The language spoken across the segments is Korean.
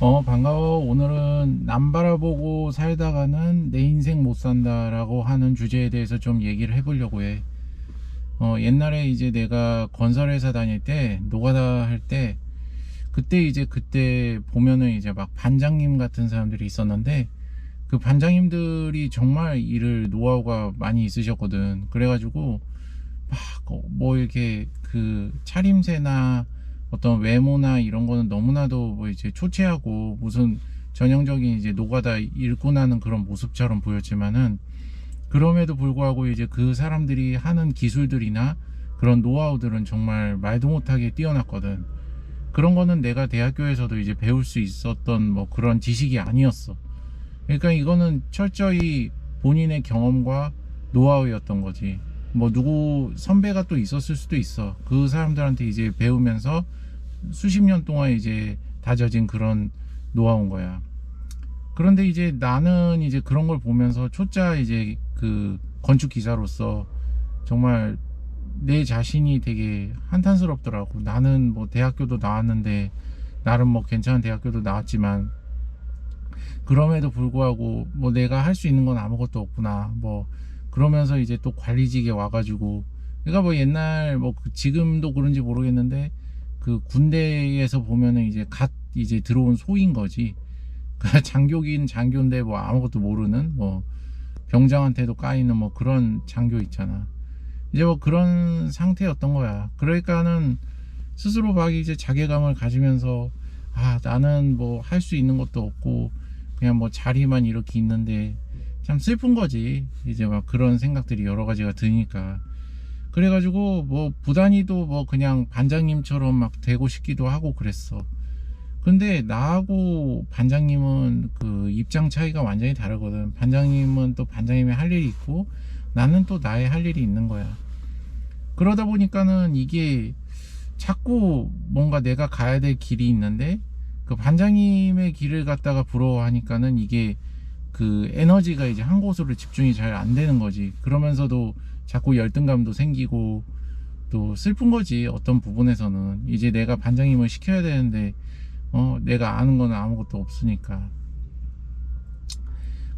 반가워. 오늘은 남 바라보고 살다가는 내 인생 못 산다라고 하는 주제에 대해서 좀 얘기를 해보려고 해. 옛날에 이제 내가 건설회사 다닐 때, 노가다 할 때, 그때 보면은 이제 막 반장님 같은 사람들이 있었는데, 그 반장님들이 정말 일을 노하우가 많이 있으셨거든. 그래가지고, 막, 뭐 이렇게 그 차림새나 어떤 외모나 이런 거는 너무나도 뭐 이제 초췌하고 무슨 전형적인 이제 노가다 일꾼 하는 그런 모습처럼 보였지만은, 그럼에도 불구하고 이제 그 사람들이 하는 기술들이나 그런 노하우들은 정말 말도 못하게 뛰어났거든. 그런 거는 내가 대학교에서도 이제 배울 수 있었던 뭐 그런 지식이 아니었어. 그러니까 이거는 철저히 본인의 경험과 노하우였던 거지. 뭐 누구 선배가 또 있었을 수도 있어. 그 사람들한테 이제 배우면서 수십 년 동안 이제 다져진 그런 노하우인 거야. 그런데 이제 나는 이제 그런 걸 보면서 초짜 이제 그 건축 기사로서 정말 내 자신이 되게 한탄스럽더라고. 나는 뭐 대학교도 나왔는데, 나름 뭐 괜찮은 대학교도 나왔지만, 그럼에도 불구하고 뭐 내가 할 수 있는 건 아무것도 없구나. 뭐 그러면서 이제 또 관리직에 와가지고, 그러니까 뭐 옛날 뭐 지금도 그런지 모르겠는데, 그 군대에서 보면은 이제 갓 이제 들어온 소인 거지. 장교긴 장교인데 뭐 아무것도 모르는, 뭐 병장한테도 까이는 뭐 그런 장교 있잖아. 이제 뭐 그런 상태였던 거야. 그러니까는 스스로 막 이제 자괴감을 가지면서, 아, 나는 뭐 할 수 있는 것도 없고 그냥 뭐 자리만 이렇게 있는데 참 슬픈 거지. 이제 막 그런 생각들이 여러 가지가 드니까. 그래가지고 뭐 부단히도 뭐 그냥 반장님처럼 막 되고 싶기도 하고 그랬어. 근데 나하고 반장님은 그 입장 차이가 완전히 다르거든. 반장님은 또 반장님의 할 일이 있고, 나는 또 나의 할 일이 있는 거야. 그러다 보니까는 이게 자꾸 뭔가 내가 가야 될 길이 있는데, 그 반장님의 길을 갖다가 부러워하니까는 이게 그 에너지가 이제 한 곳으로 집중이 잘 안 되는 거지. 그러면서도 자꾸 열등감도 생기고 또 슬픈 거지. 어떤 부분에서는 이제 내가 반장님을 시켜야 되는데, 내가 아는 건 아무것도 없으니까.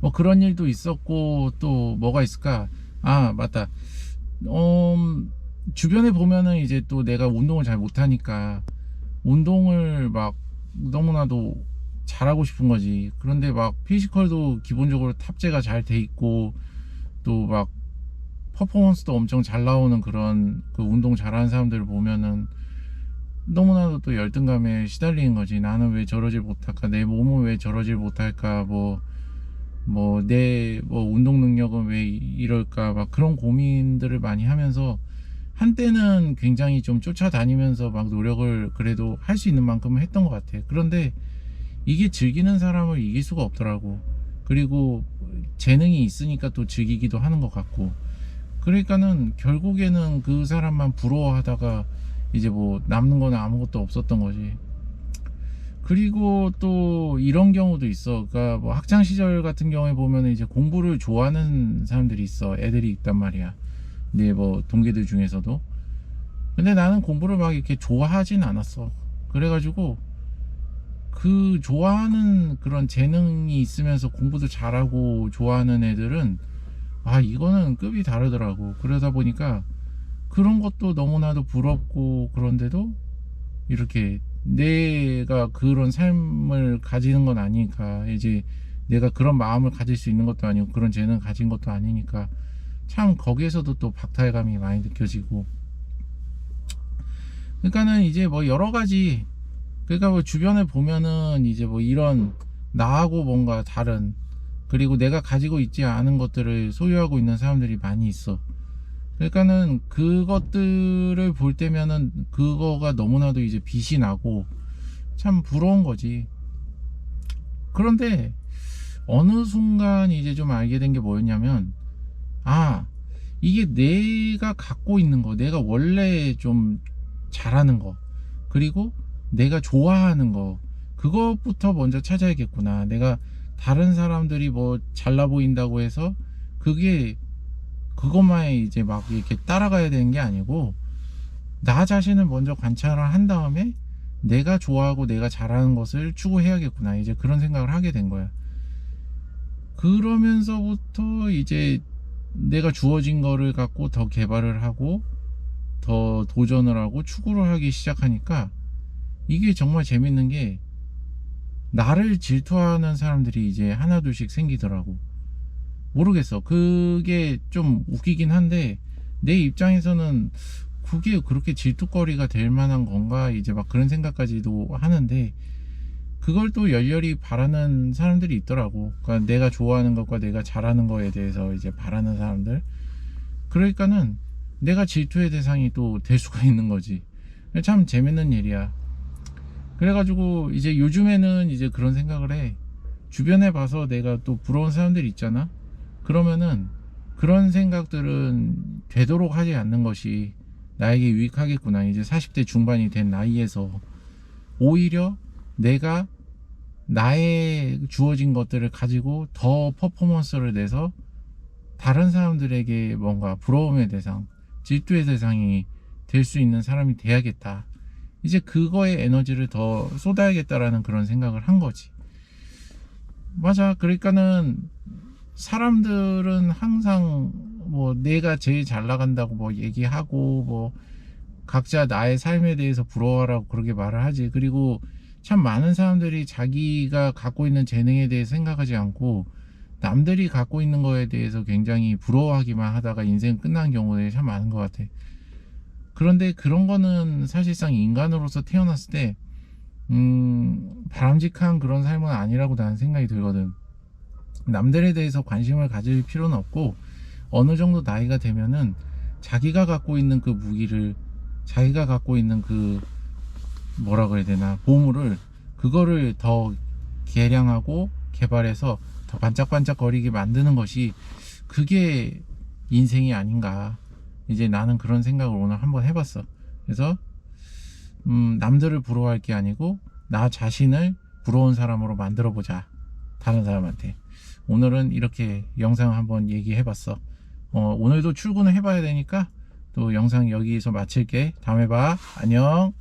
뭐 그런 일도 있었고, 또 뭐가 있을까? 아, 맞다. 주변에 보면은 이제 또 내가 운동을 잘 못하니까 운동을 막 너무나도 잘하고 싶은 거지. 그런데 막 피지컬도 기본적으로 탑재가 잘 돼 있고, 또 막 퍼포먼스도 엄청 잘 나오는 그런 그 운동 잘하는 사람들을 보면은 너무나도 또 열등감에 시달리는 거지. 나는 왜 저러질 못할까? 내 몸은 왜 저러질 못할까? 내 운동 능력은 왜 이럴까? 막 그런 고민들을 많이 하면서 한때는 굉장히 좀 쫓아다니면서 막 노력을 그래도 할 수 있는 만큼은 했던 것 같아. 그런데 이게 즐기는 사람을 이길 수가 없더라고. 그리고 재능이 있으니까 또 즐기기도 하는 것 같고. 그러니까는 결국에는 그 사람만 부러워하다가 이제 뭐 남는 거는 아무것도 없었던 거지. 그리고 또 이런 경우도 있어. 그러니까 뭐 학창 시절 같은 경우에 보면 이제 공부를 좋아하는 사람들이 있어. 애들이 있단 말이야. 네, 뭐 동기들 중에서도. 근데 나는 공부를 막 이렇게 좋아하진 않았어. 그래가지고 그 좋아하는 그런 재능이 있으면서 공부도 잘하고 좋아하는 애들은, 아, 이거는 급이 다르더라고. 그러다 보니까 그런 것도 너무나도 부럽고, 그런데도 이렇게 내가 그런 삶을 가지는 건 아니니까, 이제 내가 그런 마음을 가질 수 있는 것도 아니고 그런 재능 가진 것도 아니니까, 참 거기에서도 또 박탈감이 많이 느껴지고. 그러니까는 이제 뭐 여러 가지, 그러니까 뭐 주변에 보면은 이제 뭐 이런 나하고 뭔가 다른, 그리고 내가 가지고 있지 않은 것들을 소유하고 있는 사람들이 많이 있어. 그러니까는 그것들을 볼 때면은 그거가 너무나도 이제 빛이 나고 참 부러운 거지. 그런데 어느 순간 이제 좀 알게 된 게 뭐였냐면, 아, 이게 내가 갖고 있는 거, 내가 원래 좀 잘하는 거, 그리고 내가 좋아하는 거, 그것부터 먼저 찾아야겠구나. 내가 다른 사람들이 뭐 잘나 보인다고 해서 그게 그것만 이제 막 이렇게 따라가야 되는 게 아니고, 나 자신을 먼저 관찰을 한 다음에 내가 좋아하고 내가 잘하는 것을 추구해야겠구나, 이제 그런 생각을 하게 된 거야. 그러면서부터 이제 내가 주어진 거를 갖고 더 개발을 하고 더 도전을 하고 추구를 하기 시작하니까 이게 정말 재밌는 게, 나를 질투하는 사람들이 이제 하나둘씩 생기더라고. 모르겠어. 그게 좀 웃기긴 한데, 내 입장에서는 그게 그렇게 질투거리가 될 만한 건가, 이제 막 그런 생각까지도 하는데, 그걸 또 열렬히 바라는 사람들이 있더라고. 그러니까 내가 좋아하는 것과 내가 잘하는 거에 대해서 이제 바라는 사람들. 그러니까는 내가 질투의 대상이 또 될 수가 있는 거지. 참 재밌는 일이야. 그래가지고 이제 요즘에는 이제 그런 생각을 해. 주변에 봐서 내가 또 부러운 사람들이 있잖아. 그러면은 그런 생각들은 되도록 하지 않는 것이 나에게 유익하겠구나. 이제 40대 중반이 된 나이에서 오히려 내가 나의 주어진 것들을 가지고 더 퍼포먼스를 내서 다른 사람들에게 뭔가 부러움의 대상, 질투의 대상이 될 수 있는 사람이 돼야겠다. 이제 그거에 에너지를 더 쏟아야겠다라는 그런 생각을 한 거지. 맞아. 그러니까는 사람들은 항상 뭐 내가 제일 잘 나간다고 뭐 얘기하고, 뭐 각자 나의 삶에 대해서 부러워하라고 그렇게 말을 하지. 그리고 참 많은 사람들이 자기가 갖고 있는 재능에 대해 생각하지 않고 남들이 갖고 있는 거에 대해서 굉장히 부러워하기만 하다가 인생 끝난 경우들이 참 많은 것 같아. 그런데 그런 거는 사실상 인간으로서 태어났을 때 바람직한 그런 삶은 아니라고 나는 생각이 들거든. 남들에 대해서 관심을 가질 필요는 없고, 어느 정도 나이가 되면은 자기가 갖고 있는 그 무기를, 자기가 갖고 있는 그 뭐라 그래야 되나, 보물을, 그거를 더 개량하고 개발해서 더 반짝반짝 거리게 만드는 것이, 그게 인생이 아닌가. 이제 나는 그런 생각을 오늘 한번 해봤어. 그래서 남들을 부러워할 게 아니고 나 자신을 부러운 사람으로 만들어 보자, 다른 사람한테. 오늘은 이렇게 영상을 한번 얘기해봤어. 오늘도 출근을 해봐야 되니까 또 영상 여기서 마칠게. 다음에 봐. 안녕.